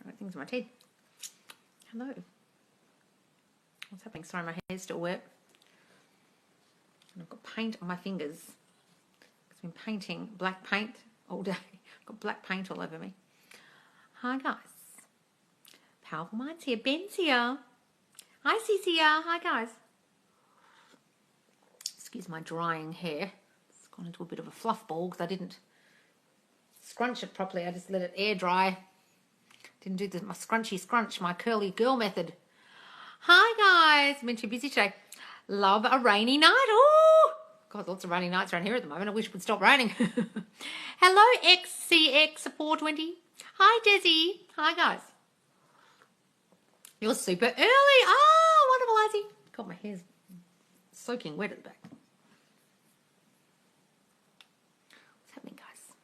I've got things in my teeth. Hello. What's happening? Sorry, my hair's still wet. And I've got paint on my fingers. I've been painting black paint all day. I've got black paint all over me. Hi, guys. Powerful Minds here. Ben's here. Hi, Cecilia. Hi, guys. Excuse my drying hair. It's gone into a bit of a fluff ball because I didn't scrunch it properly. I just let it air dry. Didn't do my scrunchy scrunch, my curly girl method. Hi, guys. I've been too busy today. Love a rainy night. Oh, God, lots of rainy nights around here at the moment. I wish it would stop raining. Hello, XCX420. Hi, Desi. Hi, guys. You're super early. Oh, wonderful, Ozzy. God, my hair's soaking wet at the back. What's happening, guys?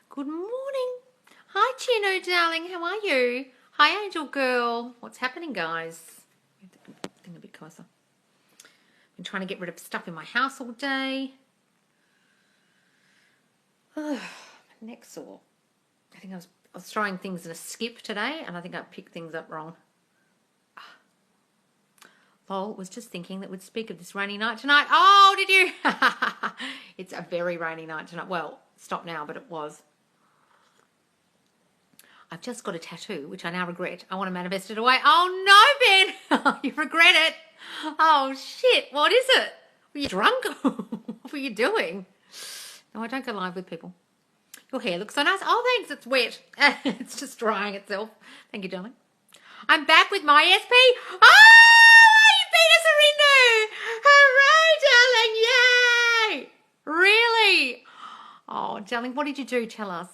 Good morning. Hi, Chino, darling. How are you? Hi, Angel Girl. What's happening, guys? Thing a bit closer. Been trying to get rid of stuff in my house all day. My neck's sore. I think I was throwing things in a skip today, and I think I picked things up wrong. Lol, was just thinking that we'd speak of this rainy night tonight. Oh, did you? It's a very rainy night tonight. Well, stop now, but it was. I've just got a tattoo, which I now regret. I want to manifest it away. Oh, no, Ben. You regret it. Oh, shit. What is it? Were you drunk? What were you doing? No, I don't go live with people. Your hair looks so nice. Oh, thanks. It's wet. It's just drying itself. Thank you, darling. I'm back with my ESP. Oh, you beat us, Arindo. Hooray, darling. Yay. Really? Oh, darling, what did you do? Tell us.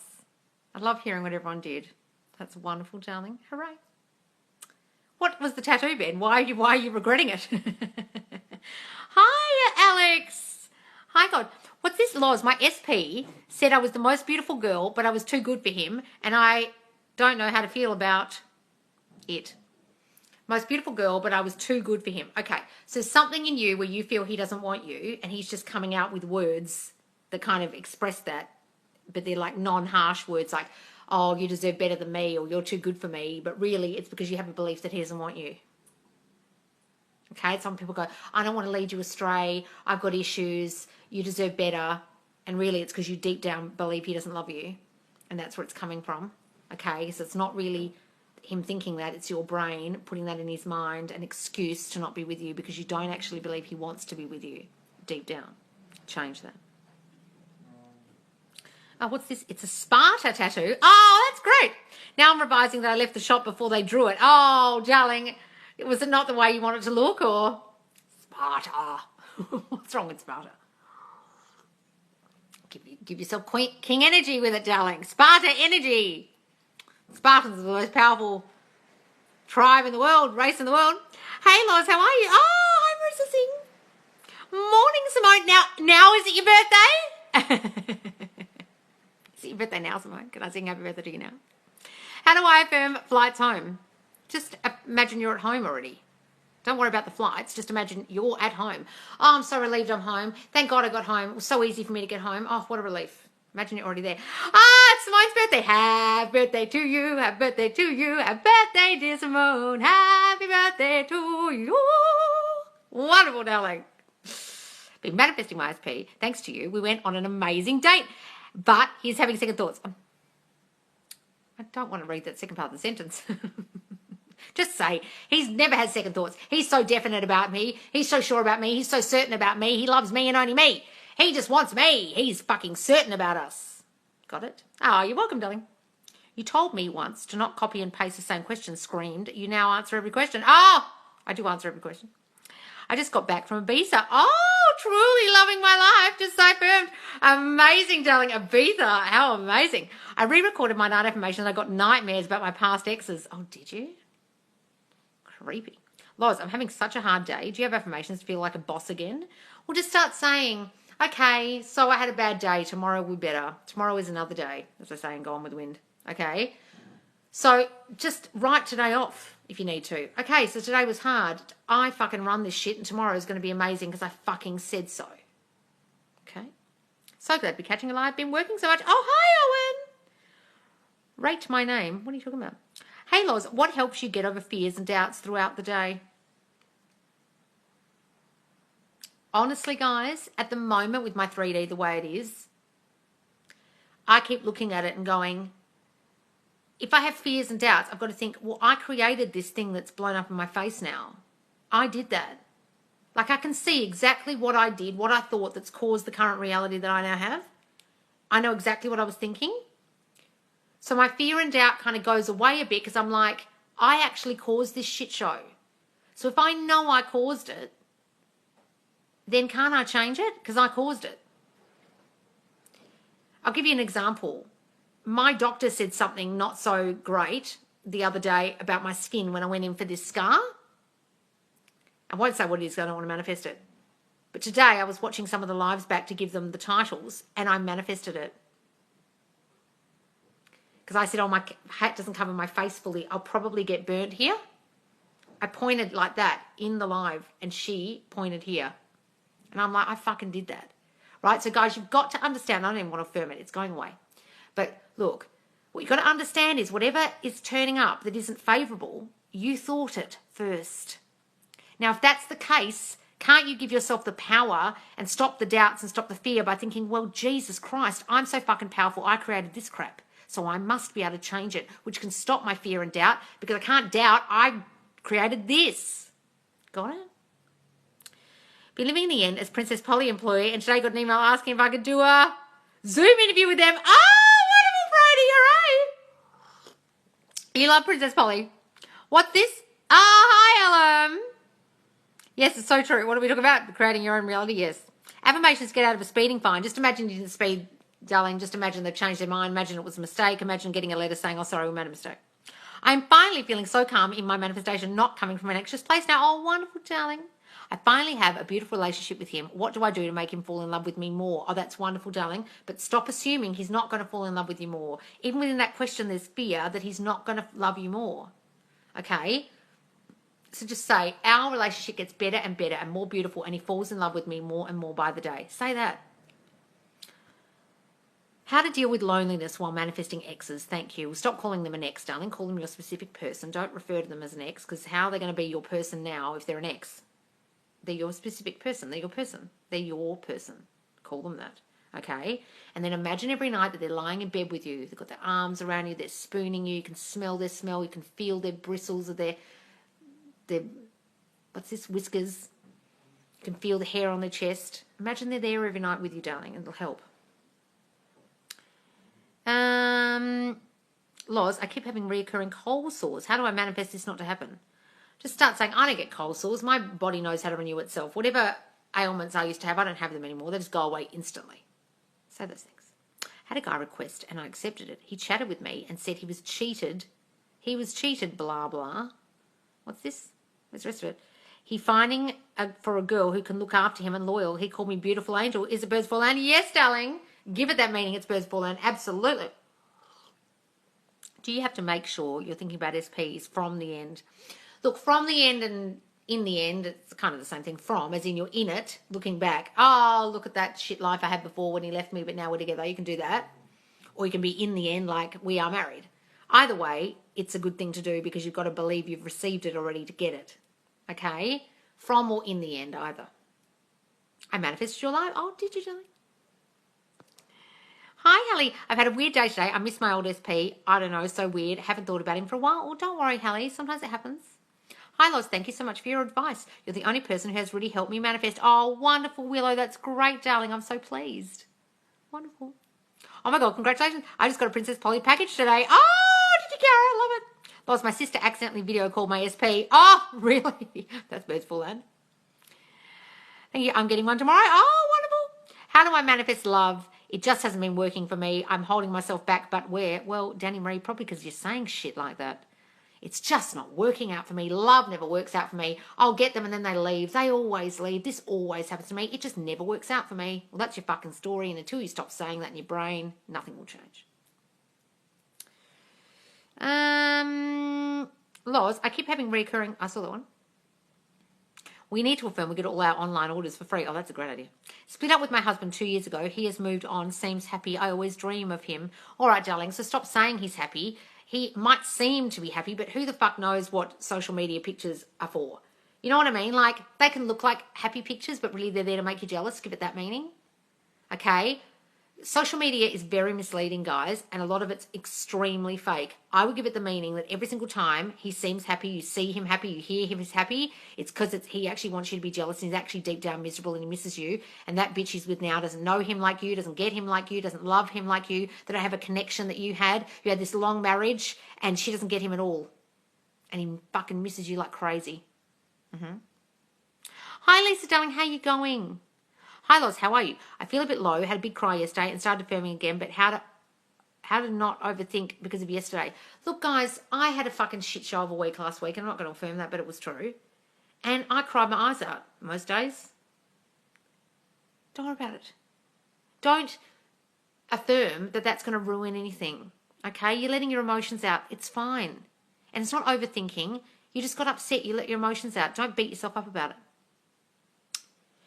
I love hearing what everyone did. That's wonderful, darling. Hooray. What was the tattoo, Ben? Why are you regretting it? Hi, Alex. Hi, God. What's this, Loz? My SP said I was the most beautiful girl, but I was too good for him, and I don't know how to feel about it. Most beautiful girl, but I was too good for him. Okay, so something in you where you feel he doesn't want you, and he's just coming out with words that kind of express that, but they're like non-harsh words like, oh, you deserve better than me, or you're too good for me, but really it's because you have a belief that he doesn't want you. Okay, some people go, I don't want to lead you astray, I've got issues, you deserve better, and really it's because you deep down believe he doesn't love you, and that's where it's coming from. Okay, so it's not really him thinking that, it's your brain putting that in his mind, an excuse to not be with you because you don't actually believe he wants to be with you deep down. Change that. Oh, what's this? It's a Sparta tattoo. Oh, that's great. Now I'm revising that I left the shop before they drew it. Oh, darling, was it not the way you want it to look, or Sparta? What's wrong with Sparta? Give yourself king energy with it, darling. Sparta energy. Spartans are the most powerful tribe in the world, race in the world. Hey, Loz, how are you? Oh, hi, Marissa Singh. Morning, Simone. Now is it your birthday? Is it your birthday now, Simone? Can I sing happy birthday to you now? How do I affirm flights home? Just imagine you're at home already. Don't worry about the flights. Just imagine you're at home. Oh, I'm so relieved I'm home. Thank God I got home. It was so easy for me to get home. Oh, what a relief. Imagine you're already there. Ah, it's Simone's birthday. Happy birthday to you. Happy birthday to you. Happy birthday, dear Simone. Happy birthday to you. Wonderful, darling. Been manifesting my SP. Thanks to you. We went on an amazing date. But he's having second thoughts. I don't want to read that second part of the sentence. Just say, he's never had second thoughts. He's so definite about me. He's so sure about me. He's so certain about me. He loves me and only me. He just wants me. He's fucking certain about us. Got it? Oh, you're welcome, darling. You told me once to not copy and paste the same question, screamed. You now answer every question. Oh, I do answer every question. I just got back from Ibiza. Oh, truly loving my life. Just so affirmed. Amazing, darling. Ibiza. How amazing. I re-recorded my night affirmations. I got nightmares about my past exes. Oh, did you? Creepy. Loz, I'm having such a hard day. Do you have affirmations to feel like a boss again? Well, just start saying, okay, so I had a bad day. Tomorrow will be better. Tomorrow is another day, as I say, and go on with the wind. Okay? So just write today off if you need to. Okay, so today was hard. I fucking run this shit and tomorrow is going to be amazing because I fucking said so. Okay? So glad to be catching a live. Been working so much. Oh, hi, Owen. Rate my name. What are you talking about? Hey, Loz, what helps you get over fears and doubts throughout the day? Honestly, guys, at the moment with my 3D the way it is, I keep looking at it and going, if I have fears and doubts, I've got to think, well, I created this thing that's blown up in my face now. I did that. Like, I can see exactly what I did, what I thought that's caused the current reality that I now have. I know exactly what I was thinking. So my fear and doubt kind of goes away a bit because I'm like, I actually caused this shit show. So if I know I caused it, then can't I change it? Because I caused it. I'll give you an example. My doctor said something not so great the other day about my skin when I went in for this scar. I won't say what it is because I don't want to manifest it. But today I was watching some of the lives back to give them the titles and I manifested it. Because I said, oh, my hat doesn't cover my face fully. I'll probably get burnt here. I pointed like that in the live and she pointed here. And I'm like, I fucking did that. Right? So guys, you've got to understand. I don't even want to affirm it. It's going away. But look, what you've got to understand is whatever is turning up that isn't favourable, you thought it first. Now, if that's the case, can't you give yourself the power and stop the doubts and stop the fear by thinking, well, Jesus Christ, I'm so fucking powerful. I created this crap. So I must be able to change it, which can stop my fear and doubt because I can't doubt I created this. Got it? Be living in the end as Princess Polly employee, and today got an email asking if I could do a Zoom interview with them. Oh, wonderful, Brady, you love Princess Polly. What's this? Hi, Ellen. Yes, it's so true. What are we talking about? Creating your own reality, yes. Affirmations get out of a speeding fine. Just imagine you didn't speed, darling. Just imagine they've changed their mind. Imagine it was a mistake. Imagine getting a letter saying, oh, sorry, we made a mistake. I'm finally feeling so calm in my manifestation, not coming from an anxious place now. Oh, wonderful, darling. I finally have a beautiful relationship with him. What do I do to make him fall in love with me more? Oh, that's wonderful, darling. But stop assuming he's not going to fall in love with you more. Even within that question, there's fear that he's not going to love you more. Okay? So just say, our relationship gets better and better and more beautiful and he falls in love with me more and more by the day. Say that. How to deal with loneliness while manifesting exes. Thank you. Stop calling them an ex, darling. Call them your specific person. Don't refer to them as an ex because how are they going to be your person now if they're an ex? They're your specific person. They're your person. They're your person. Call them that. Okay? And then imagine every night that they're lying in bed with you. They've got their arms around you. They're spooning you. You can smell their smell. You can feel their bristles of their what's this, whiskers. You can feel the hair on their chest. Imagine they're there every night with you, darling. It'll help. Loz, I keep having reoccurring cold sores. How do I manifest this not to happen? Just start saying, I don't get cold sores. My body knows how to renew itself. Whatever ailments I used to have, I don't have them anymore. They just go away instantly. Say those things. Had a guy request and I accepted it. He chatted with me and said he was cheated. He was cheated, blah, blah. What's this? Where's the rest of it? He finding for a girl who can look after him and loyal. He called me beautiful angel. Is it birds fall land? Yes, darling. Give it that meaning. It's birds fall land. Absolutely. Do you have to make sure you're thinking about SPs from the end? Look, from the end and in the end, it's kind of the same thing. From, as in you're in it, looking back. Oh, look at that shit life I had before when he left me, but now we're together. You can do that. Or you can be in the end like we are married. Either way, it's a good thing to do because you've got to believe you've received it already to get it. Okay? From or in the end, either. I manifested your life. Oh, did you, darling? Hi, Hallie. I've had a weird day today. I miss my old SP. I don't know, so weird. Haven't thought about him for a while. Oh, don't worry, Hallie. Sometimes it happens. Hi, Loz. Thank you so much for your advice. You're the only person who has really helped me manifest. Oh, wonderful, Willow. That's great, darling. I'm so pleased. Wonderful. Oh, my God. Congratulations. I just got a Princess Polly package today. Oh, did you, Kara? I love it. Loz, my sister accidentally video called my SP. Oh, really? That's birds full land. Thank you. I'm getting one tomorrow. Oh, wonderful. How do I manifest love? It just hasn't been working for me. I'm holding myself back, but where? Well, Danny Marie, probably because you're saying shit like that. It's just not working out for me. Love never works out for me. I'll get them and then they leave. They always leave. This always happens to me. It just never works out for me. Well, that's your fucking story. And until you stop saying that in your brain, nothing will change. Loz, I keep having recurring... I saw that one. We need to affirm we get all our online orders for free. Oh, that's a great idea. Split up with my husband 2 years ago. He has moved on, seems happy. I always dream of him. All right, darling, so stop saying he's happy. He might seem to be happy, but who the fuck knows what social media pictures are for? You know what I mean? Like, they can look like happy pictures, but really they're there to make you jealous. Give it that meaning. Okay? Social media is very misleading, guys, and a lot of it's extremely fake. I would give it the meaning that every single time he seems happy, you see him happy, you hear him is happy, it's because he actually wants you to be jealous and he's actually deep down miserable and he misses you. And that bitch he's with now doesn't know him like you, doesn't get him like you, doesn't love him like you. They don't have a connection that you had. You had this long marriage and she doesn't get him at all. And he fucking misses you like crazy. Hi, Lisa, darling. How you going? Hi, Loz. How are you? I feel a bit low. Had a big cry yesterday and started affirming again, but how to not overthink because of yesterday? Look, guys, I had a fucking shit show of a week last week, and I'm not going to affirm that, but it was true. And I cried my eyes out most days. Don't worry about it. Don't affirm that that's going to ruin anything, okay? You're letting your emotions out. It's fine. And it's not overthinking. You just got upset. You let your emotions out. Don't beat yourself up about it.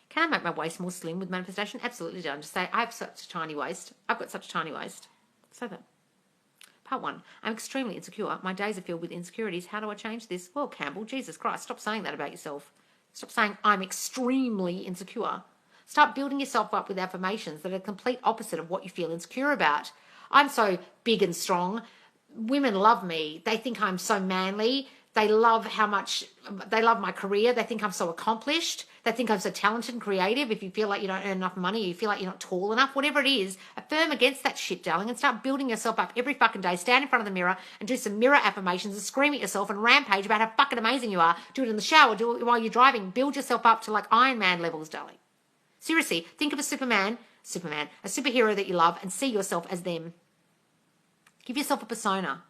Can I make my waist more slim with manifestation? Absolutely don't. Just say, I have such a tiny waist. I've got such a tiny waist. Say that. Part 1. I'm extremely insecure. My days are filled with insecurities. How do I change this? Well, Campbell, Jesus Christ, stop saying that about yourself. Stop saying, I'm extremely insecure. Start building yourself up with affirmations that are the complete opposite of what you feel insecure about. I'm so big and strong. Women love me. They think I'm so manly. They love my career. They think I'm so accomplished. They think I'm so talented and creative. If you feel like you don't earn enough money, you feel like you're not tall enough, whatever it is, affirm against that shit, darling, and start building yourself up every fucking day. Stand in front of the mirror and do some mirror affirmations and scream at yourself and rampage about how fucking amazing you are. Do it in the shower, do it while you're driving. Build yourself up to like Iron Man levels, darling. Seriously, think of a Superman, a superhero that you love, and see yourself as them. Give yourself a persona,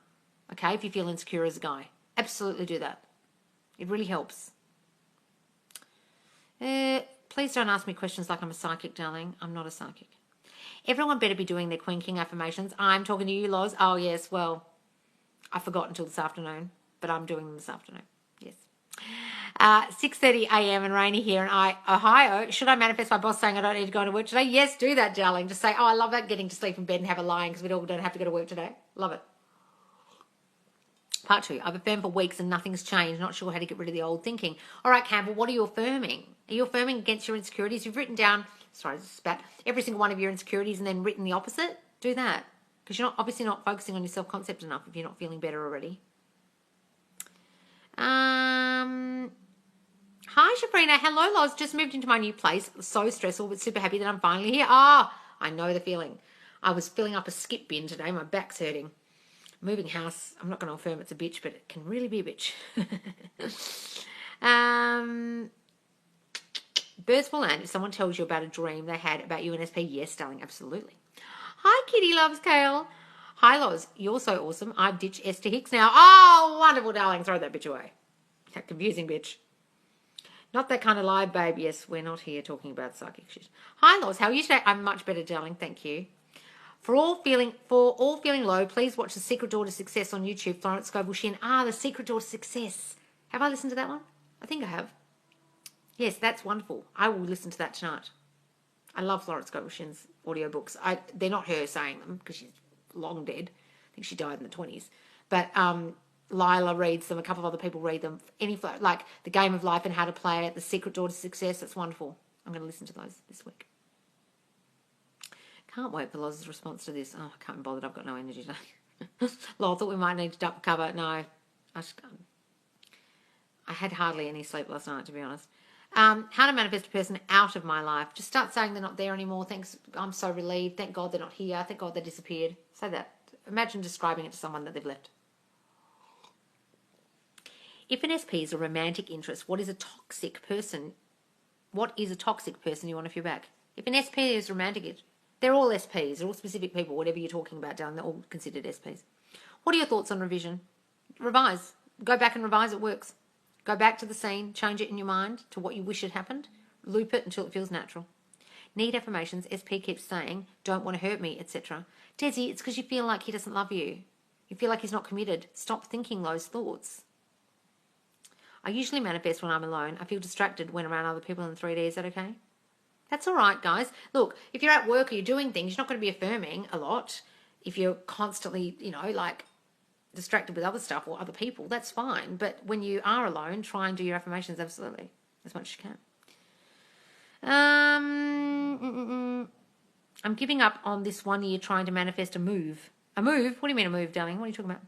okay, if you feel insecure as a guy. Absolutely do that. It really helps. Please don't ask me questions like I'm a psychic, darling. I'm not a psychic. Everyone better be doing their Queen King affirmations. I'm talking to you, Loz. Oh, yes, well, I forgot until this afternoon, but I'm doing them this afternoon. Yes. 6:30 a.m. and rainy here in Ohio. Should I manifest my boss saying I don't need to go to work today? Yes, do that, darling. Just say, oh, I love that getting to sleep in bed and have a lie-in because we all don't have to go to work today. Love it. Part 2, I've affirmed for weeks and nothing's changed. Not sure how to get rid of the old thinking. All right, Campbell, what are you affirming? Are you affirming against your insecurities? You've written down, every single one of your insecurities and then written the opposite. Do that. Because you're obviously not focusing on your self-concept enough if you're not feeling better already. Hi, Shabrina. Hello, Loz. Just moved into my new place. So stressful, but super happy that I'm finally here. I know the feeling. I was filling up a skip bin today. My back's hurting. Moving house, I'm not going to affirm it's a bitch, but it can really be a bitch. Birds will land if someone tells you about a dream they had about you and SP. Yes, darling, absolutely. Hi, Kitty loves Kale. Hi, Loz. You're so awesome. I've ditched Esther Hicks now. Oh, wonderful, darling. Throw that bitch away. That confusing bitch. Not that kind of lie, babe. Yes, we're not here talking about psychic shit. Hi, Loz. How are you today? I'm much better, darling. Thank you. For all feeling low, please watch The Secret Door to Success on YouTube. Florence Scovel Shin. The Secret Door to Success. Have I listened to that one? I think I have. Yes, that's wonderful. I will listen to that tonight. I love Florence Scovel Shin's audiobooks. They're not her saying them because she's long dead. I think she died in the 20s. But Lila reads them. A couple of other people read them. Like The Game of Life and How to Play It. The Secret Door to Success. That's wonderful. I'm going to listen to those this week. Can't wait for Loz's response to this. I can't be bothered. I've got no energy today. Lol, thought we might need to duck cover. No. I had hardly any sleep last night, to be honest. How to manifest a person out of my life. Just start saying they're not there anymore. Thanks. I'm so relieved. Thank God they're not here. Thank God they disappeared. Say that. Imagine describing it to someone that they've left. If an SP is a romantic interest, what is a toxic person? What is a toxic person you want off your back? If an SP is romantic, they're all SPs. They're all specific people. Whatever you're talking about, darling, they're all considered SPs. What are your thoughts on revision? Revise. Go back and revise. It works. Go back to the scene. Change it in your mind to what you wish had happened. Loop it until it feels natural. Need affirmations. SP keeps saying, don't want to hurt me, etc. Desi, it's because you feel like he doesn't love you. You feel like he's not committed. Stop thinking those thoughts. I usually manifest when I'm alone. I feel distracted when around other people in 3D. Is that okay? That's all right, guys. Look, if you're at work or you're doing things, you're not going to be affirming a lot. If you're constantly, like distracted with other stuff or other people, that's fine. But when you are alone, try and do your affirmations absolutely as much as you can. I'm giving up on this 1 year trying to manifest a move. A move? What do you mean a move, darling? What are you talking about?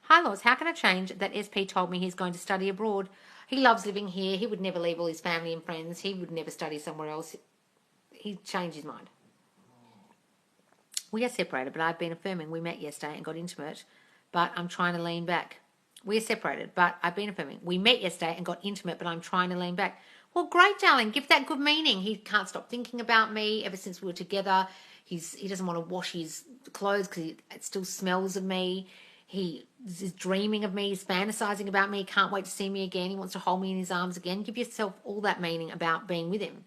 Hi, Loz. How can I change that? SP told me he's going to study abroad. He loves living here. He would never leave all his family and friends. He would never study somewhere else. He changed his mind. We are separated, but I've been affirming. We met yesterday and got intimate, but I'm trying to lean back. We're separated, but I've been affirming. We met yesterday and got intimate, but I'm trying to lean back. Well, great, darling. Give that good meaning. He can't stop thinking about me ever since we were together. He doesn't want to wash his clothes because it still smells of me. He is dreaming of me. He's fantasizing about me. He can't wait to see me again. He wants to hold me in his arms again. Give yourself all that meaning about being with him.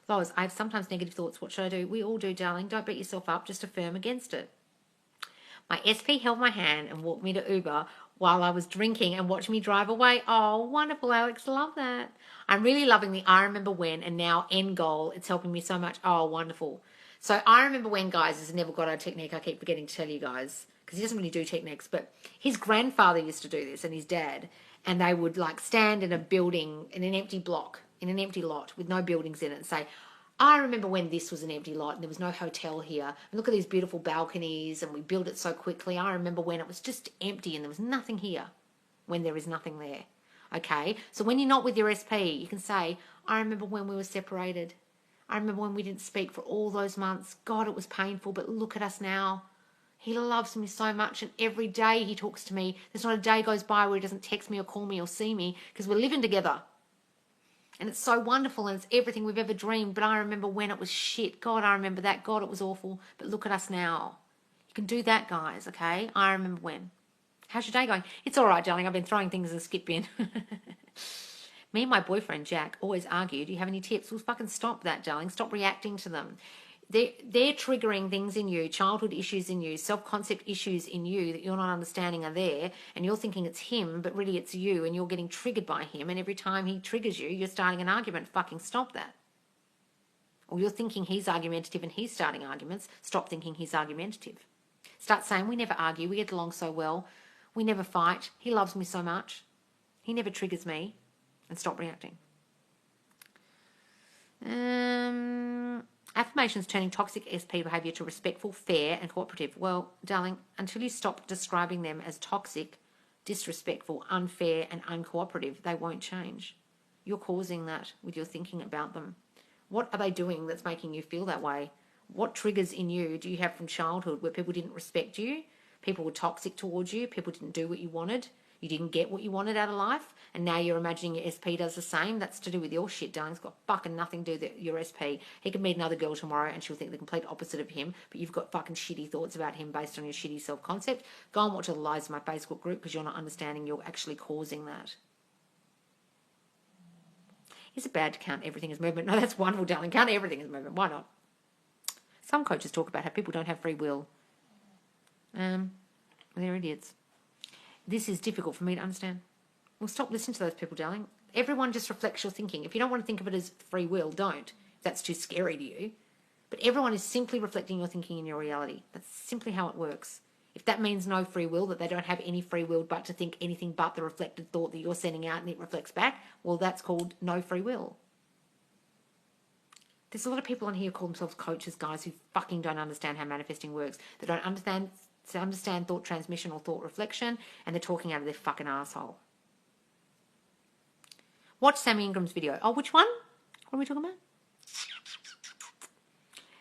Lois, I have sometimes negative thoughts. What should I do? We all do, darling. Don't beat yourself up. Just affirm against it. My SP held my hand and walked me to Uber while I was drinking and watched me drive away. Oh, wonderful, Alex. Love that. I'm really loving the I remember when and now end goal. It's helping me so much. Oh, wonderful. So I remember when, guys, is never got a technique. I keep forgetting to tell you guys because he doesn't really do techniques, but his grandfather used to do this and his dad, and they would like stand in a building in an empty block, in an empty lot with no buildings in it and say, I remember when this was an empty lot and there was no hotel here. And look at these beautiful balconies and we built it so quickly. I remember when it was just empty and there was nothing here when there is nothing there. Okay, so when you're not with your SP, you can say, I remember when we were separated. I remember when we didn't speak for all those months. God, it was painful, but look at us now. He loves me so much and every day he talks to me. There's not a day goes by where he doesn't text me or call me or see me because we're living together. And it's so wonderful and it's everything we've ever dreamed. But I remember when it was shit. God, I remember that. God, it was awful. But look at us now. You can do that, guys, okay? I remember when. How's your day going? It's all right, darling. I've been throwing things in the skip bin. Me and my boyfriend, Jack, always argue. Do you have any tips? Well, fucking stop that, darling. Stop reacting to them. They're triggering things in you, childhood issues in you, self-concept issues in you that you're not understanding are there, and you're thinking it's him, but really it's you, and you're getting triggered by him, and every time he triggers you, you're starting an argument. Fucking stop that. Or you're thinking he's argumentative and he's starting arguments. Stop thinking he's argumentative. Start saying, we never argue, we get along so well, we never fight, he loves me so much, he never triggers me, and stop reacting. Affirmations turning toxic SP behaviour to respectful, fair and cooperative. Well, darling, until you stop describing them as toxic, disrespectful, unfair and uncooperative, they won't change. You're causing that with your thinking about them. What are they doing that's making you feel that way? What triggers in you do you have from childhood where people didn't respect you, people were toxic towards you, people didn't do what you wanted, you didn't get what you wanted out of life, and now you're imagining your SP does the same? That's to do with your shit, darling. It's got fucking nothing to do with your SP. He could meet another girl tomorrow and she'll think the complete opposite of him, but you've got fucking shitty thoughts about him based on your shitty self-concept. Go and watch all the lies in my Facebook group because you're not understanding you're actually causing that. Is it bad to count everything as movement? No, that's wonderful, darling. Count everything as movement. Why not? Some coaches talk about how people don't have free will. They're idiots. This is difficult for me to understand. Well, stop listening to those people, darling. Everyone just reflects your thinking. If you don't want to think of it as free will, don't. If that's too scary to you. But everyone is simply reflecting your thinking in your reality. That's simply how it works. If that means no free will, that they don't have any free will but to think anything but the reflected thought that you're sending out and it reflects back, well, that's called no free will. There's a lot of people on here who call themselves coaches, guys, who fucking don't understand how manifesting works. They don't understand thought transmission or thought reflection, and they're talking out of their fucking asshole. Watch Sammy Ingram's video. Oh, which one? What are we talking about?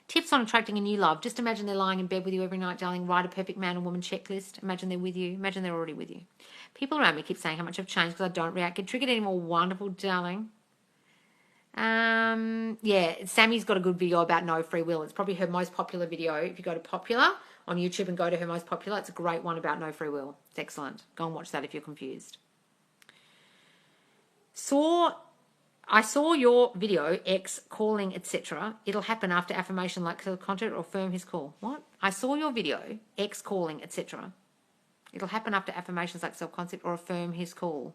Tips on attracting a new love. Just imagine they're lying in bed with you every night, darling. Write a perfect man and woman checklist. Imagine they're with you. Imagine they're already with you. People around me keep saying how much I've changed because I don't react, get triggered anymore. Wonderful, darling. Yeah, Sammy's got a good video about no free will. It's probably her most popular video. If you go to popular on YouTube and go to her most popular, it's a great one about no free will. It's excellent. Go and watch that if you're confused. I saw your video, X calling, etc. It'll happen after affirmation like content or affirm his call. What? I saw your video, X calling, etc. It'll happen after affirmations like self-concept or affirm his call.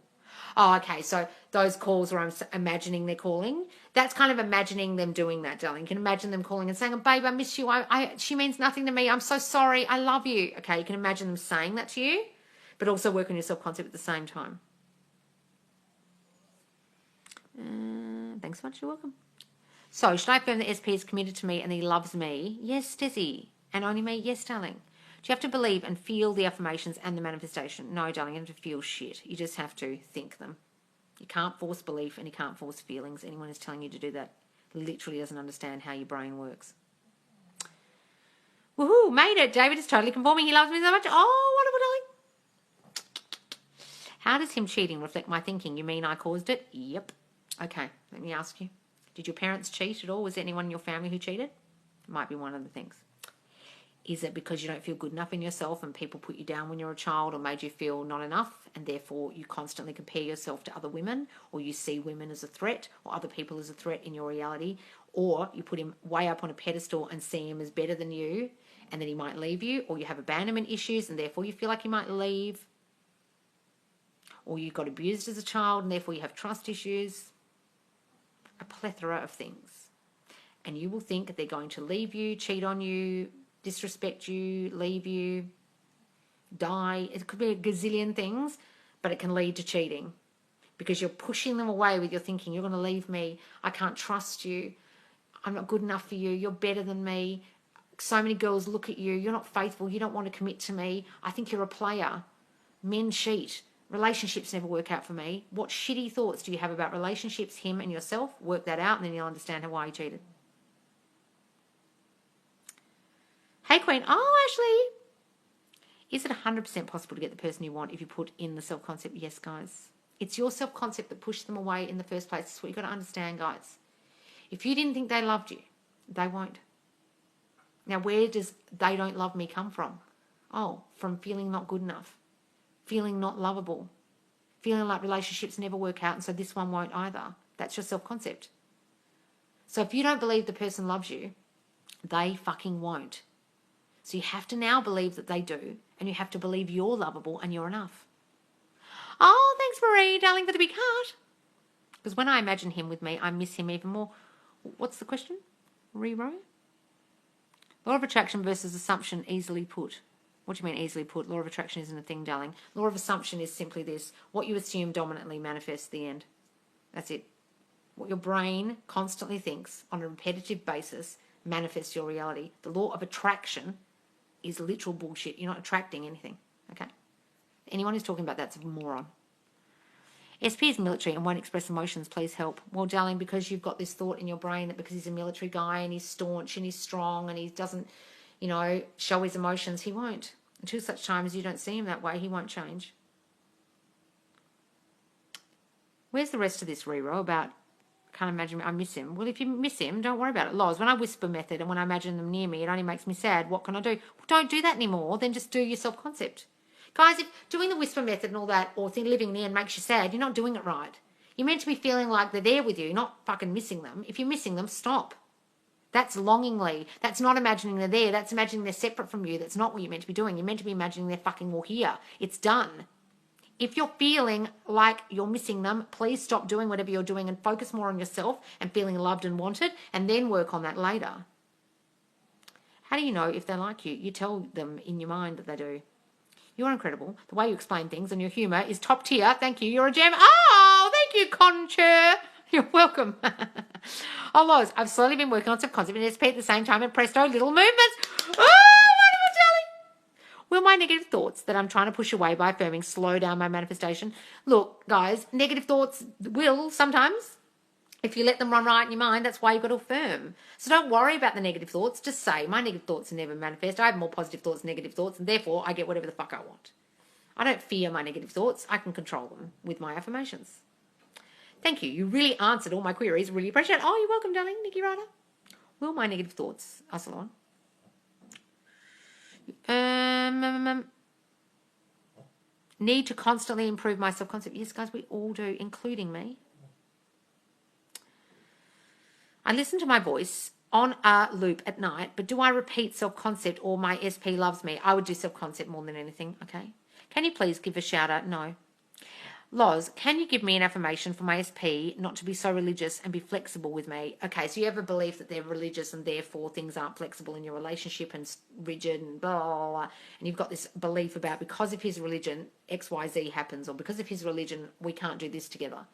Oh, okay. So those calls where I'm imagining they're calling, that's kind of imagining them doing that, darling. You can imagine them calling and saying, oh, babe, I miss you. She means nothing to me. I'm so sorry. I love you. Okay, you can imagine them saying that to you, but also work on your self-concept at the same time. Thanks so much. You're welcome. So, should I affirm that SP is committed to me and he loves me? Yes, Desi. And only me? Yes, darling. Do you have to believe and feel the affirmations and the manifestation? No, darling, you don't have to feel shit. You just have to think them. You can't force belief and you can't force feelings. Anyone who's telling you to do that literally doesn't understand how your brain works. Woohoo, made it. David is totally conforming. He loves me so much. Oh, wonderful, darling. How does him cheating reflect my thinking? You mean I caused it? Yep. Okay, let me ask you. Did your parents cheat at all? Was there anyone in your family who cheated? It might be one of the things. Is it because you don't feel good enough in yourself and people put you down when you're a child or made you feel not enough and therefore you constantly compare yourself to other women, or you see women as a threat or other people as a threat in your reality, or you put him way up on a pedestal and see him as better than you and then he might leave you, or you have abandonment issues and therefore you feel like he might leave, or you got abused as a child and therefore you have trust issues. A plethora of things. And you will think they're going to leave you, cheat on you, disrespect you, leave you, die. It could be a gazillion things, but it can lead to cheating because you're pushing them away with your thinking. You're going to leave me. I can't trust you. I'm not good enough for you. You're better than me. So many girls look at you. You're not faithful. You don't want to commit to me. I think you're a player. Men cheat. Relationships never work out for me. What shitty thoughts do you have about relationships, him and yourself? Work that out and then you'll understand why he cheated. Hey, Queen. Oh, Ashley. Is it 100% possible to get the person you want if you put in the self-concept? Yes, guys. It's your self-concept that pushed them away in the first place. That's what you've got to understand, guys. If you didn't think they loved you, they won't. Now, where does they don't love me come from? Oh, from feeling not good enough. Feeling not lovable, feeling like relationships never work out and so this one won't either. That's your self-concept. So if you don't believe the person loves you, they fucking won't. So you have to now believe that they do, and you have to believe you're lovable and you're enough. Oh, thanks, Marie, darling, for the big heart. Because when I imagine him with me, I miss him even more. What's the question? Rero? Law of attraction versus assumption easily put. What do you mean easily put? Law of attraction isn't a thing, darling. Law of assumption is simply this. What you assume dominantly manifests the end. That's it. What your brain constantly thinks on a repetitive basis manifests your reality. The law of attraction is literal bullshit. You're not attracting anything. Okay? Anyone who's talking about that's a moron. SP is military and won't express emotions. Please help. Well, darling, because you've got this thought in your brain that because he's a military guy and he's staunch and he's strong and he doesn't, show his emotions, he won't. Until such time as you don't see him that way, he won't change. Where's the rest of this rero about can't imagine I miss him? Well, if you miss him, don't worry about it. Loz, when I whisper method and when I imagine them near me, it only makes me sad. What can I do? Well, don't do that anymore. Then just do your self-concept. Guys, if doing the whisper method and all that or living near makes you sad, you're not doing it right. You're meant to be feeling like they're there with you, not fucking missing them. If you're missing them, stop. That's longingly. That's not imagining they're there. That's imagining they're separate from you. That's not what you're meant to be doing. You're meant to be imagining they're fucking all here. It's done. If you're feeling like you're missing them, please stop doing whatever you're doing and focus more on yourself and feeling loved and wanted, and then work on that later. How do you know if they like you? You tell them in your mind that they do. You're incredible. The way you explain things and your humour is top tier. Thank you. You're a gem. Oh, thank you, Concher. You're welcome. Oh, Loz, I've slowly been working on self-concept and SP at the same time and presto, little movements. Oh, wonderful, darling. Will my negative thoughts that I'm trying to push away by affirming slow down my manifestation? Look, guys, negative thoughts will sometimes. If you let them run right in your mind, that's why you've got to affirm. So don't worry about the negative thoughts. Just say, my negative thoughts are never manifest. I have more positive thoughts than negative thoughts, and therefore I get whatever the fuck I want. I don't fear my negative thoughts. I can control them with my affirmations. Thank you. You really answered all my queries. Really appreciate it. Oh, you're welcome, darling. Nikki Ryder. Will my negative thoughts... Salon. Need to constantly improve my self-concept. Yes, guys, we all do, including me. I listen to my voice on a loop at night, but do I repeat self-concept or my SP loves me? I would do self-concept more than anything, okay? Can you please give a shout out? No. Loz, can you give me an affirmation for my SP not to be so religious and be flexible with me? Okay, so you have a belief that they're religious and therefore things aren't flexible in your relationship and rigid and blah, blah, blah. And you've got this belief about because of his religion, XYZ happens, or because of his religion, we can't do this together.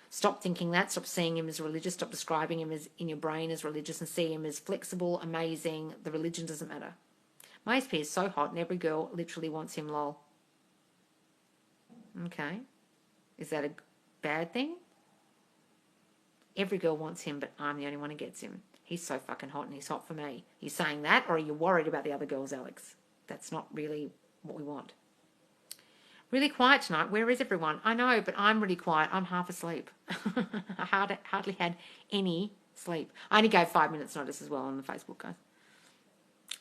Stop thinking that. Stop seeing him as religious. Stop describing him as in your brain as religious and see him as flexible, amazing. The religion doesn't matter. My SP is so hot and every girl literally wants him, lol. Okay. Is that a bad thing? Every girl wants him, but I'm the only one who gets him. He's so fucking hot and he's hot for me. Are you saying that, or are you worried about the other girls, Alex? That's not really what we want. Really quiet tonight. Where is everyone? I know, but I'm really quiet. I'm half asleep. I hardly had any sleep. I only gave 5 minutes notice as well on the Facebook, guys.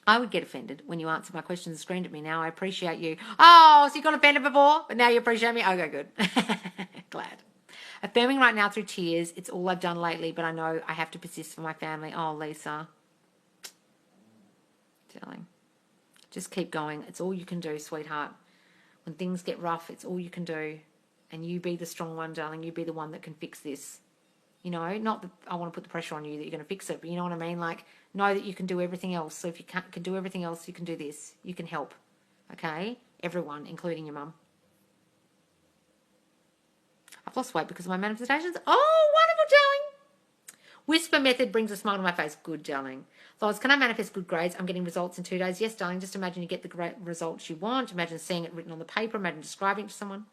I would get offended when you answer my questions and screamed at me. Now I appreciate you. Oh, so you got offended before, but now you appreciate me? Okay, good. Glad. Affirming right now through tears. It's all I've done lately, but I know I have to persist for my family. Oh, Lisa. Darling. Just keep going. It's all you can do, sweetheart. When things get rough, it's all you can do. And you be the strong one, darling. You be the one that can fix this. You know, not that I want to put the pressure on you that you're going to fix it, but you know what I mean? Like, know that you can do everything else. So if you can do everything else, you can do this. You can help. Okay? Everyone, including your mum. I've lost weight because of my manifestations. Oh, wonderful, darling. Whisper method brings a smile to my face. Good, darling. Loz, can I manifest good grades? I'm getting results in 2 days. Yes, darling. Just imagine you get the great results you want. Imagine seeing it written on the paper. Imagine describing it to someone.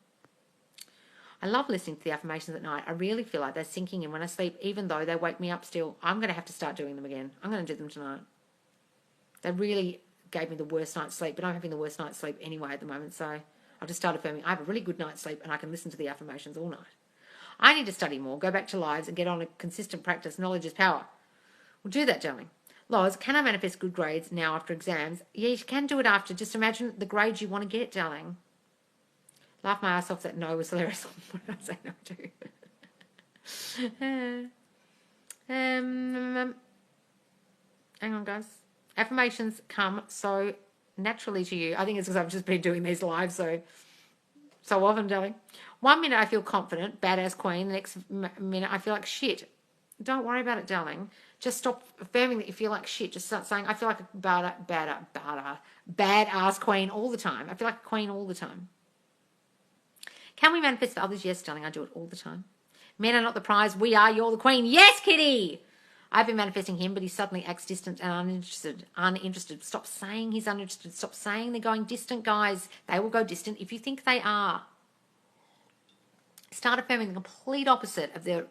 I love listening to the affirmations at night. I really feel like they're sinking in when I sleep, even though they wake me up still. I'm going to have to start doing them again. I'm going to do them tonight. They really gave me the worst night's sleep, but I'm having the worst night's sleep anyway at the moment, so I'll just start affirming. I have a really good night's sleep and I can listen to the affirmations all night. I need to study more, go back to lives and get on a consistent practice. Knowledge is power. We'll do that, darling. Loz, can I manifest good grades now after exams? Yeah, you can do it after. Just imagine the grades you want to get, darling. Laugh my ass off. That no was hilarious. What did I say no to? Hang on, guys. Affirmations come so naturally to you. I think it's because I've just been doing these lives so often, darling. 1 minute I feel confident, badass queen. The next minute I feel like shit. Don't worry about it, darling. Just stop affirming that you feel like shit. Just start saying, I feel like a badass queen all the time. I feel like a queen all the time. Can we manifest for others? Yes, darling, I do it all the time. Men are not the prize. We are. You're the queen. Yes, kitty. I've been manifesting him, but he suddenly acts distant and uninterested. Stop saying he's uninterested. Stop saying they're going distant, guys. They will go distant if you think they are. Start affirming the complete opposite of the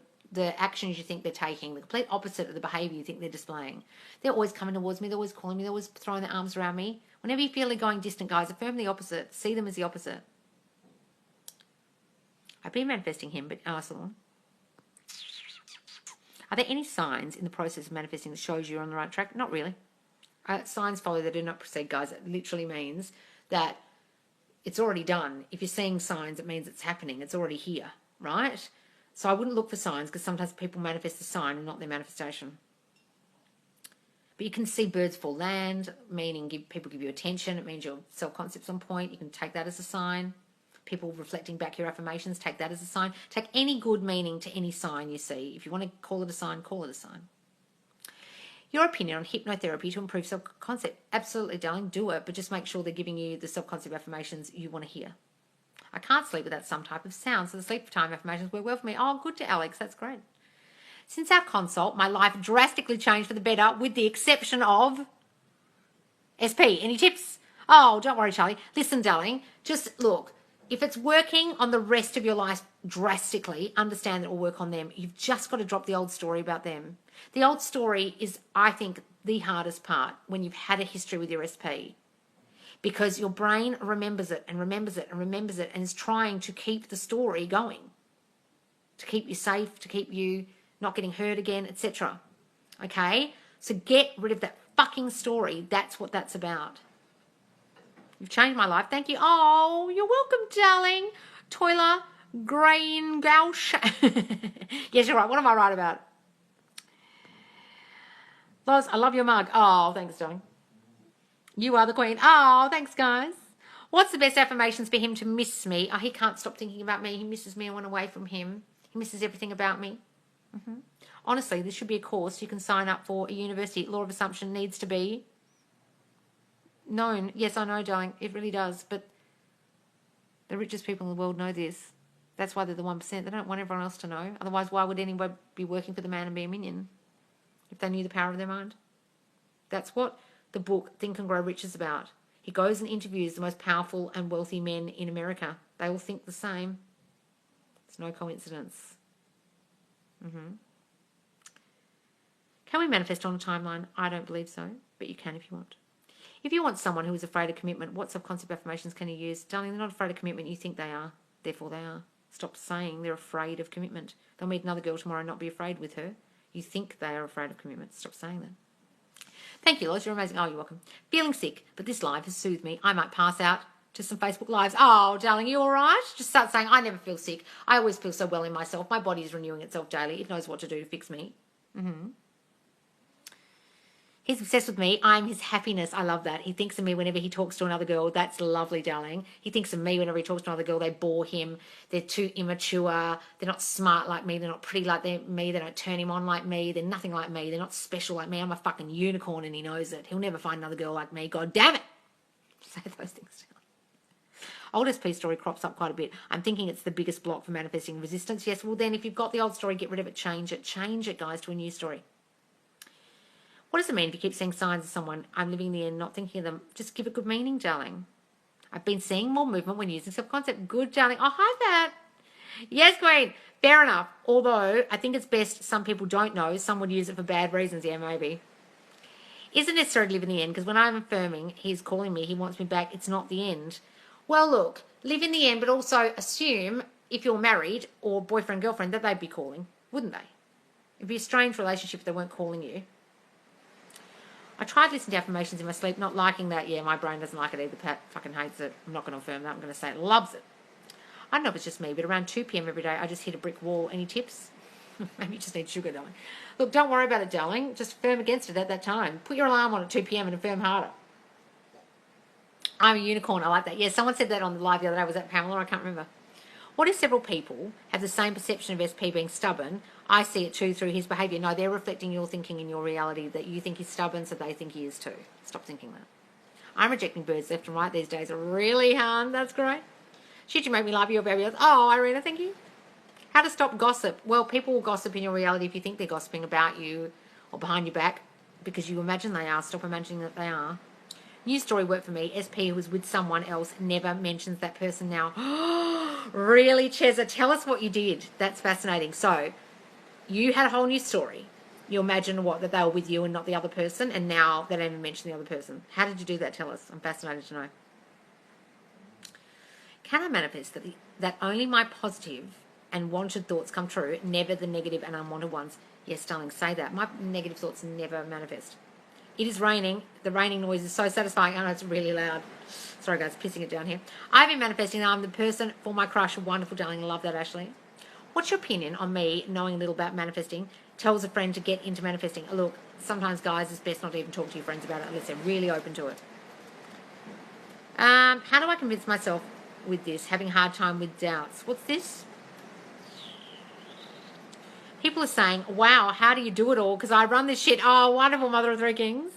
actions you think they're taking, the complete opposite of the behaviour you think they're displaying. They're always coming towards me. They're always calling me. They're always throwing their arms around me. Whenever you feel they're going distant, guys, affirm the opposite. See them as the opposite. I've been manifesting him, but Arsenal. Are there any signs in the process of manifesting that shows you're on the right track? Not really. Signs follow that do not precede, guys. It literally means that it's already done. If you're seeing signs, it means it's happening. It's already here, right? So I wouldn't look for signs because sometimes people manifest the sign and not their manifestation. But you can see birds fall land, meaning people give you attention. It means your self-concept's on point. You can take that as a sign. People reflecting back your affirmations, take that as a sign. Take any good meaning to any sign you see. If you want to call it a sign, call it a sign. Your opinion on hypnotherapy to improve self-concept. Absolutely, darling, do it, but just make sure they're giving you the self-concept affirmations you want to hear. I can't sleep without some type of sound, so the sleep time affirmations work well for me. Oh, good to Alex, that's great. Since our consult, my life drastically changed for the better, with the exception of SP. Any tips? Oh, don't worry, Charlie. Listen, darling, just look. If it's working on the rest of your life drastically, understand that it will work on them. You've just got to drop the old story about them. The old story is, I think, the hardest part when you've had a history with your SP. Because your brain remembers it and remembers it and remembers it and is trying to keep the story going. To keep you safe, to keep you not getting hurt again, etc. Okay? So get rid of that fucking story. That's what that's about. You've changed my life. Thank you. Oh, you're welcome, darling. Toiler, grain, gouche. Yes, you're right. What am I right about? Loz, I love your mug. Oh, thanks, darling. You are the queen. Oh, thanks, guys. What's the best affirmations for him to miss me? Oh, he can't stop thinking about me. He misses me. I want away from him. He misses everything about me. Honestly, this should be a course you can sign up for a university. Law of Assumption needs to be known. Yes, I know, darling. It really does. But the richest people in the world know this. That's why they're the 1%. They don't want everyone else to know. Otherwise, why would anyone be working for the man and be a minion if they knew the power of their mind? That's what the book Think and Grow Rich is about. He goes and interviews the most powerful and wealthy men in America. They all think the same. It's no coincidence. Can we manifest on a timeline? I don't believe so, but you can if you want. If you want someone who is afraid of commitment, what self-concept affirmations can you use? Darling, they're not afraid of commitment. You think they are. Therefore they are. Stop saying they're afraid of commitment. They'll meet another girl tomorrow and not be afraid with her. You think they are afraid of commitment. Stop saying that. Thank you, Loz. You're amazing. Oh, you're welcome. Feeling sick, but this live has soothed me. I might pass out to some Facebook Lives. Oh, darling, you all right? Just start saying, I never feel sick. I always feel so well in myself. My body is renewing itself daily. It knows what to do to fix me. He's obsessed with me. I'm his happiness. I love that. He thinks of me whenever he talks to another girl. That's lovely, darling. He thinks of me whenever he talks to another girl. They bore him. They're too immature. They're not smart like me. They're not pretty like me. They don't turn him on like me. They're nothing like me. They're not special like me. I'm a fucking unicorn and he knows it. He'll never find another girl like me. God damn it. Say those things. Old SP story crops up quite a bit. I'm thinking it's the biggest block for manifesting resistance. Yes, well then if you've got the old story, get rid of it, change it. Change it, guys, to a new story. What does it mean if you keep seeing signs of someone? I'm living the end, not thinking of them. Just give it good meaning, darling. I've been seeing more movement when using self-concept. Good, darling. Oh, hi, Pat. Yes, Queen. Fair enough. Although, I think it's best some people don't know. Some would use it for bad reasons. Yeah, maybe. Isn't necessary to live in the end, because when I'm affirming he's calling me, he wants me back, it's not the end. Well, look, live in the end, but also assume if you're married or boyfriend, girlfriend, that they'd be calling, wouldn't they? It'd be a strange relationship if they weren't calling you. I tried listening to affirmations in my sleep, not liking that. Yeah, my brain doesn't like it either. Pat fucking hates it. I'm not going to affirm that. I'm going to say it loves it. I don't know if it's just me, but around 2 p.m. every day, I just hit a brick wall. Any tips? Maybe you just need sugar, darling. Look, don't worry about it, darling. Just affirm against it at that time. Put your alarm on at 2 p.m. and affirm harder. I'm a unicorn. I like that. Yeah, someone said that on the live the other day. Was that Pamela? I can't remember. What if several people have the same perception of SP being stubborn? I see it too through his behaviour. No, they're reflecting your thinking in your reality that you think he's stubborn, so they think he is too. Stop thinking that. I'm rejecting birds left and right these days. Really hard. That's great. Should you make me love you, baby? Oh, Irina, thank you. How to stop gossip? Well, people will gossip in your reality if you think they're gossiping about you or behind your back because you imagine they are. Stop imagining that they are. New story worked for me. SP who was with someone else never mentions that person now. Really, Cheza? Tell us what you did. That's fascinating. So you had a whole new story. You imagine what, that they were with you and not the other person, and now they don't even mention the other person. How did you do that? Tell us. I'm fascinated to know. Can I manifest that only my positive and wanted thoughts come true, never the negative and unwanted ones? Yes, darling, say that. My negative thoughts never manifest. It is raining. The raining noise is so satisfying. I know it's really loud. Sorry, guys, pissing it down here. I've been manifesting that I'm the person for my crush. Wonderful, darling. I love that, Ashley. What's your opinion on me knowing a little about manifesting? Tells a friend to get into manifesting. Look, sometimes, guys, it's best not to even talk to your friends about it unless they're really open to it. How do I convince myself with this? Having a hard time with doubts. What's this? People are saying, wow, how do you do it all? Because I run this shit. Oh, wonderful, Mother of Three Kings.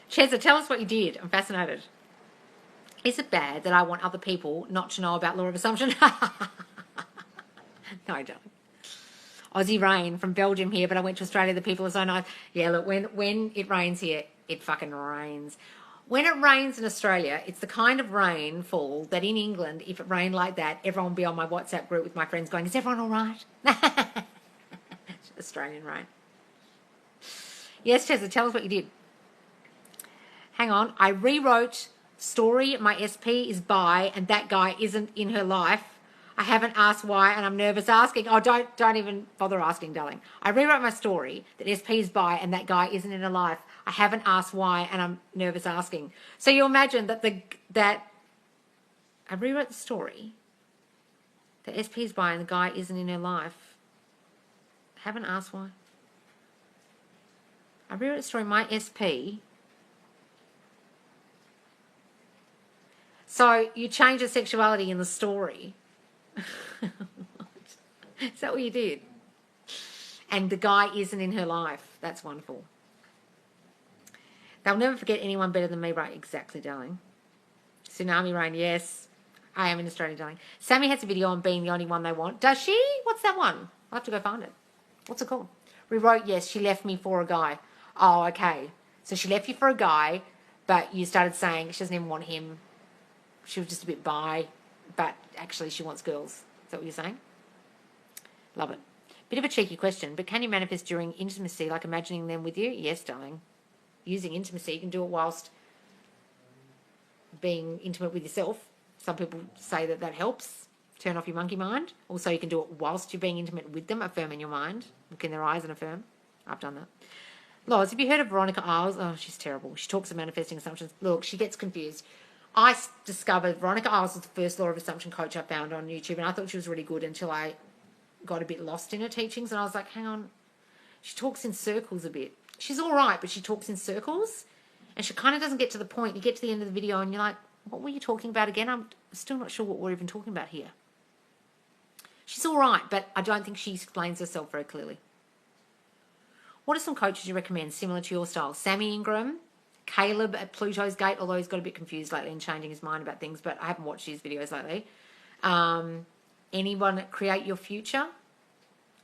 Cheza, tell us what you did. I'm fascinated. Is it bad that I want other people not to know about law of assumption? No, I don't. Aussie rain from Belgium here, but I went to Australia. The people are so nice. Yeah, look, when it rains here, it fucking rains. When it rains in Australia, it's the kind of rainfall that in England, if it rained like that, everyone would be on my WhatsApp group with my friends going, is everyone all right? Australian rain. Yes, Tessa, tell us what you did. Hang on. I rewrote story. My SP is bi, and that guy isn't in her life. I haven't asked why, and I'm nervous asking. Oh, don't even bother asking, darling. I rewrote my story that SP is bi, and that guy isn't in her life. I haven't asked why, and I'm nervous asking. So you imagine that I rewrote the story that SP is bi, and the guy isn't in her life. I haven't asked why. I rewrote the story. My SP So you change the sexuality in the story. Is that what you did? And the guy isn't in her life. That's wonderful. They'll never forget anyone better than me, right? Exactly, darling. Tsunami Rain, yes. I am in Australia, darling. Sammy has a video on being the only one they want. Does she? What's that one? I'll have to go find it. What's it called? Rewrote, yes, she left me for a guy. Oh, okay. So she left you for a guy, but you started saying she doesn't even want him. She was just a bit bi, but actually she wants girls. Is that what you're saying? Love it. Bit of a cheeky question, but can you manifest during intimacy, like imagining them with you? Yes, darling. Using intimacy, you can do it whilst being intimate with yourself. Some people say that that helps. Turn off your monkey mind. Also, you can do it whilst you're being intimate with them. Affirm in your mind. Look in their eyes and affirm. I've done that. Loz, have you heard of Veronica Isles? Oh, she's terrible. She talks of manifesting assumptions. Look, she gets confused. I discovered Veronica Isles was the first law of assumption coach I found on YouTube, and I thought she was really good until I got a bit lost in her teachings, and I was like, hang on. She talks in circles a bit. She's all right, but she talks in circles, and she kind of doesn't get to the point. You get to the end of the video, and you're like, what were you talking about again? I'm still not sure what we're even talking about here. She's all right, but I don't think she explains herself very clearly. What are some coaches you recommend similar to your style? Sammy Ingram, Caleb at Pluto's Gate, although he's got a bit confused lately and changing his mind about things, but I haven't watched his videos lately. Anyone at Create Your Future?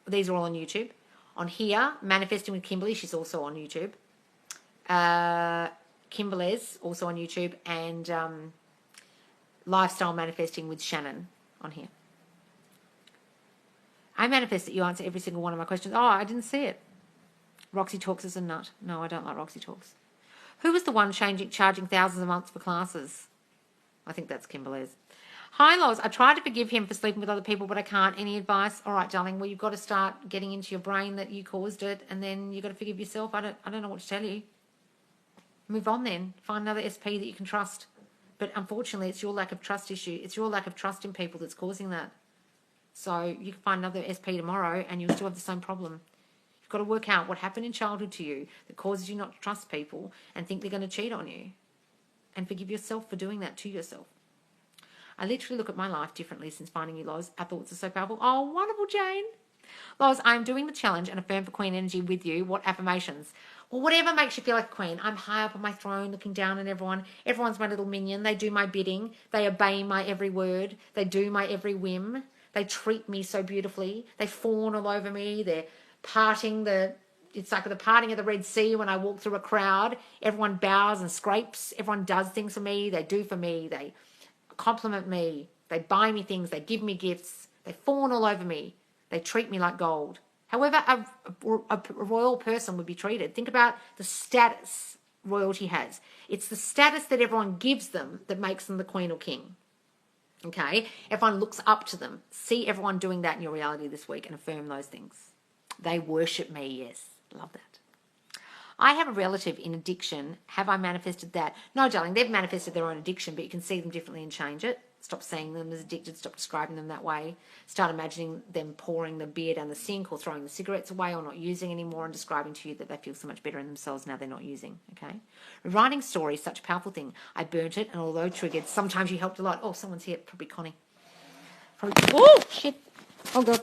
These are all on YouTube. On here, Manifesting with Kimberly, she's also on YouTube. Kimberly's also on YouTube, and Lifestyle Manifesting with Shannon on here. I manifest that you answer every single one of my questions. Oh, I didn't see it. Roxy Talks is a nut. No, I don't like Roxy Talks. Who was the one charging thousands a month for classes? I think that's Kimberly's. Hi, Loz. I tried to forgive him for sleeping with other people, but I can't. Any advice? All right, darling. Well, you've got to start getting into your brain that you caused it, and then you've got to forgive yourself. I don't know what to tell you. Move on then. Find another SP that you can trust. But unfortunately, it's your lack of trust issue. It's your lack of trust in people that's causing that. So you can find another SP tomorrow and you'll still have the same problem. You've got to work out what happened in childhood to you that causes you not to trust people and think they're going to cheat on you. And forgive yourself for doing that to yourself. I literally look at my life differently since finding you, Loz. Our thoughts are so powerful. Oh, wonderful, Jane. Loz, I'm doing the challenge and affirm for Queen Energy with you. What affirmations? Well, whatever makes you feel like a queen. I'm high up on my throne looking down on everyone. Everyone's my little minion. They do my bidding. They obey my every word. They do my every whim. They treat me so beautifully. They fawn all over me. They're parting it's like the parting of the Red Sea when I walk through a crowd. Everyone bows and scrapes. Everyone does things for me. They do for me. They compliment me. They buy me things. They give me gifts. They fawn all over me. They treat me like gold. However a royal person would be treated. Think about the status royalty has. It's the status that everyone gives them that makes them the queen or king. Okay? Everyone looks up to them. See everyone doing that in your reality this week and affirm those things. They worship me, yes. Love that. I have a relative in addiction. Have I manifested that? No, darling, they've manifested their own addiction, but you can see them differently and change it. Stop seeing them as addicted. Stop describing them that way. Start imagining them pouring the beer down the sink or throwing the cigarettes away or not using anymore and describing to you that they feel so much better in themselves now they're not using, okay? Writing stories, such a powerful thing. I burnt it, and although triggered, sometimes you helped a lot. Oh, someone's here. Probably Connie. Oh, shit. Oh, God.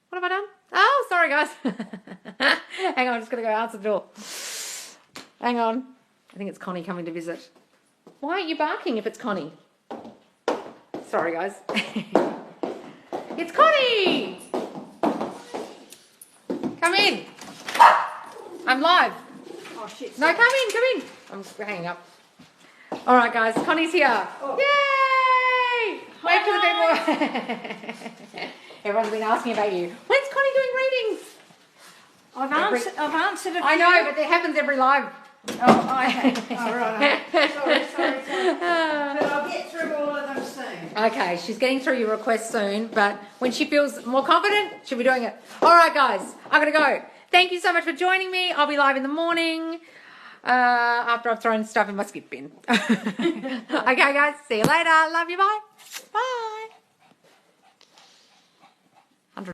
What have I done? Oh, sorry, guys. Hang on, I'm just going to go answer the door. Hang on. I think it's Connie coming to visit. Why aren't you barking if it's Connie? Sorry, guys. It's Connie! Come in. I'm live. Oh, shit. No, come in. I'm just hanging up. All right, guys. Connie's here. Oh. Yay! Wave to the people. Everyone's been asking about you. When's Connie doing readings? I've answered a few. I know, but it happens every live. Oh, okay. Oh, right. Sorry. But I'll get through all of them soon. Okay, she's getting through your request soon, but when she feels more confident, she'll be doing it. All right, guys, I'm going to go. Thank you so much for joining me. I'll be live in the morning after I've thrown stuff in my skip bin. Okay, guys, see you later. Love you. Bye. Bye.